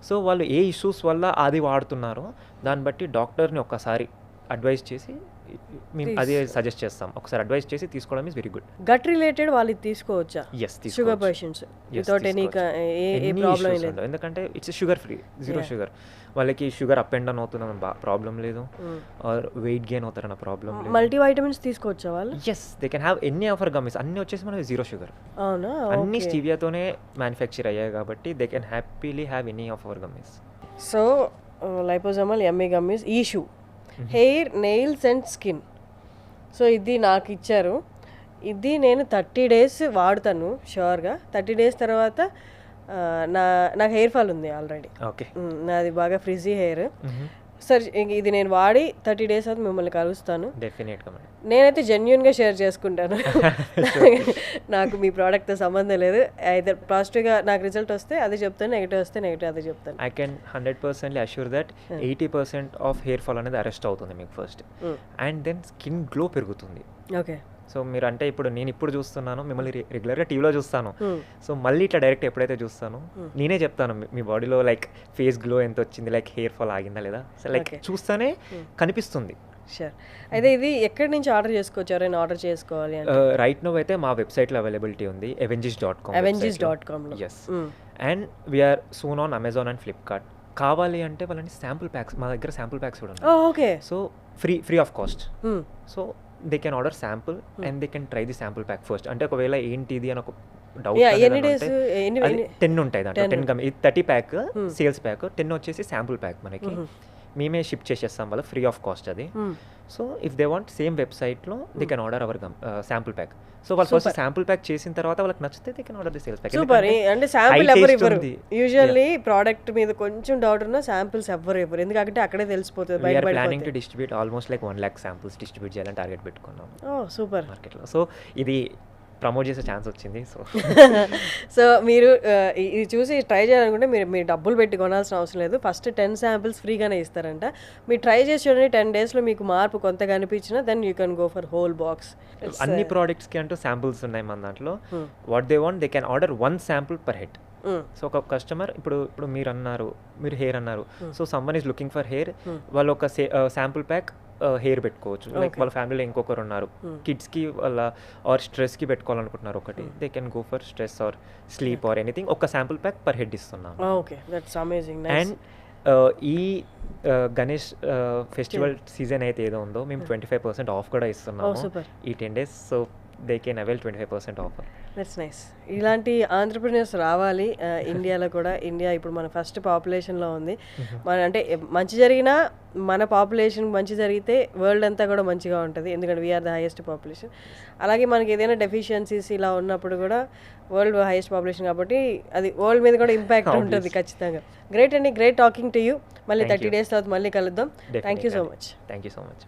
సో వాళ్ళు ఏ ఇష్యూస్ వల్ల అది వాడుతున్నారో దాన్ని బట్టి డాక్టర్ని ఒక్కసారి అడ్వైస్ చేసి మేము అది సజెస్ట్ చేస్తాం. ఒకసారి అడ్వైస్ చేసి తీసుకోవడం is very good. Gut related వాళ్ళు తీసుకోవచ్చా? Yes, sugar patients without any problem లేదు, ఎందుకంటే it's sugar free, zero sugar. వాళ్ళకి షుగర్ అప్ అండ్ డౌన్ అవుతున్న ప్రాబ్లం లేదు, ఆర్ వెయిట్ గెయిన్ అవుతారన్న ప్రాబ్లం లేదు. మల్టీ వైటమిన్స్ తీసుకోవచ్చా వాళ్ళు? Yes, they can have any offer gummies. అన్ని వచ్చేసి మనకి జీరో షుగర్. అవునా? అన్ని స్టీవియాతోనే మ్యానుఫ్యాక్చర్ అయ్యాయి కాబట్టి they can happily have any of our gummies. So liposomal yummy gummies, ఈషూ hair, nails and skin. So ఇది నాకు ఇచ్చారు. ఇది నేను 30 days వాడతాను షూర్గా. 30 days తర్వాత నాకు హెయిర్ ఫాల్ ఉంది ఆల్రెడీ. ఓకే, నాది బాగా ఫ్రిజీ హెయిర్. సార్ ఇది నేను వాడి 30 days తర్వాత మిమ్మల్ని కలుస్తాను. డెఫినెట్గా నేనైతే జెన్యున్గా షేర్ చేసుకుంటాను. నాకు మీ ప్రోడక్ట్తో సంబంధం లేదు. అయితే పాజిటివ్గా నాకు రిజల్ట్ వస్తే అదే చెప్తాను, నెగిటివ్ వస్తే నెగిటివ్ అదే చెప్తాను. I can 100% assure that 80% of hair fall అనేది అరెస్ట్ అవుతుంది మీకు first, and then skin glow పెరుగుతుంది. ఓకే. సో మీరు అంటే ఇప్పుడు నేను ఇప్పుడు చూస్తున్నాను, మిమ్మల్ని రెగ్యులర్గా టీవీలో చూస్తాను. సో మళ్ళీ ఇట్లా డైరెక్ట్ ఎప్పుడైతే చూస్తాను నేనే చెప్తాను మీ బాడీలో లైక్ ఫేస్ గ్లో ఎంత వచ్చింది, లైక్ హెయిర్ ఫాల్ ఆగిందా లేదా, సో లైక్ చూస్తానే కనిపిస్తుంది. షూర్. అయితే ఇది ఎక్కడి నుంచి ఆర్డర్ చేసుకోవచ్చు? ఎవరైనా ఆర్డర్ చేసుకోవాలి అంటే రైట్ నో అయితే మా వెబ్సైట్లో అవైలబిలిటీ ఉంది, avengis.com. Yes, and we are soon on Amazon and Flipkart. కావాలి అంటే వాళ్ళని శాంపుల్ ప్యాక్స్, మా దగ్గర శాంపుల్ ప్యాక్స్ కూడా ఉన్నాయి. Okay. So free of cost. So they can order sample and they can try the sample pack first. అంటే ఒకవేళ ఏంటిది అని ఒక డౌట్ 10 ఉంటాయి దాంట్లో. 10 గమ్, ఇది 30 pack సేల్స్ ప్యాక్, 10 వచ్చేసి శాంపుల్ ప్యాక్. మనకి మేమే షిప్ చేసేస్తాం వాళ్ళ ఫ్రీ ఆఫ్ కాస్ట్ అది. So if they want same వెబ్సైట్లో they can order our sample pack. So వాళ్ళు ఫస్ట్ శాంపుల్ ప్యాక్ చేసిన తర్వాత వాళ్ళకి నచ్చితే they can order the sales pack. Super. అంటే శాంపుల్ ఎవరు ఇవ్వరు యూజువల్లీ, ప్రోడక్ట్ మీద కొంచెం డౌట్ ఉన్నా శాంపుల్స్ ఎవరు ఇవ్వరు, ఎందుకంటే అక్కడే తెలిసిపోతుంది. We are planning to distribute almost like 1 lakh samples distribute చేయాలని టార్గెట్ పెట్టుకున్నాం. సూపర్. మార్కెట్లో. సో ఇది ప్రమోట్ చేసే ఛాన్స్ వచ్చింది. సో మీరు ఇది చూసి ట్రై చేయాలనుకుంటే మీరు డబ్బులు పెట్టి కొనాల్సిన అవసరం లేదు. ఫస్ట్ 10 samples ఫ్రీగానే ఇస్తారంట. మీరు ట్రై చేసి చూడండి, 10 daysలో మీకు మార్పు కొంత కనిపించినా then you can go for whole box. అన్ని ప్రోడక్ట్స్కి అంటూ శాంపుల్స్ ఉన్నాయి మన దాంట్లో. What they want they can order 1 sample per head. So ఒక కస్టమర్ ఇప్పుడు మీరు హెయిర్ అన్నారు, so someone is looking for hair, వాళ్ళు ఒక శాంపుల్ ప్యాక్ హెయిర్ పెట్టుకోవచ్చు. లైక్ వాళ్ళ ఫ్యామిలీలో ఇంకొకరు ఉన్నారు, కిడ్స్కి వాళ్ళ ఆర్ స్ట్రెస్కి పెట్టుకోవాలనుకుంటున్నారు ఒకటి, they can go for stress or sleep or anything. ఒక శాంపుల్ ప్యాక్ పర్ హెడ్ ఇస్తున్నాం. Okay, that's amazing. అండ్ ఈ గణేష్ ఫెస్టివల్ సీజన్ అయితే ఏదో ఉందో మేము 25% ఆఫ్ కూడా ఇస్తున్నాము సూపర్. ఈ 10 days. So they can avail 25% offer. That's nice. ఇలాంటి ఆంటర్ప్రినర్స్ రావాలి ఇండియాలో కూడా. ఇండియా ఇప్పుడు మన ఫస్ట్ పాపులేషన్లో ఉంది. మన అంటే మంచి జరిగినా మన పాపులేషన్ మంచి జరిగితే వరల్డ్ అంతా కూడా మంచిగా ఉంటుంది. ఎందుకంటే వీఆర్ ద హైయెస్ట్ పాపులేషన్. అలాగే మనకి ఏదైనా డెఫిషియన్సీస్ ఇలా ఉన్నప్పుడు కూడా వరల్డ్ హైయెస్ట్ పాపులేషన్ కాబట్టి అది వరల్డ్ మీద కూడా ఇంపాక్ట్ ఉంటుంది ఖచ్చితంగా. గ్రేట్ అండి, గ్రేట్ టాకింగ్ టు యూ. మళ్ళీ 30 days తర్వాత మళ్ళీ కలుద్దాం. Thank you so much. Thank you so much.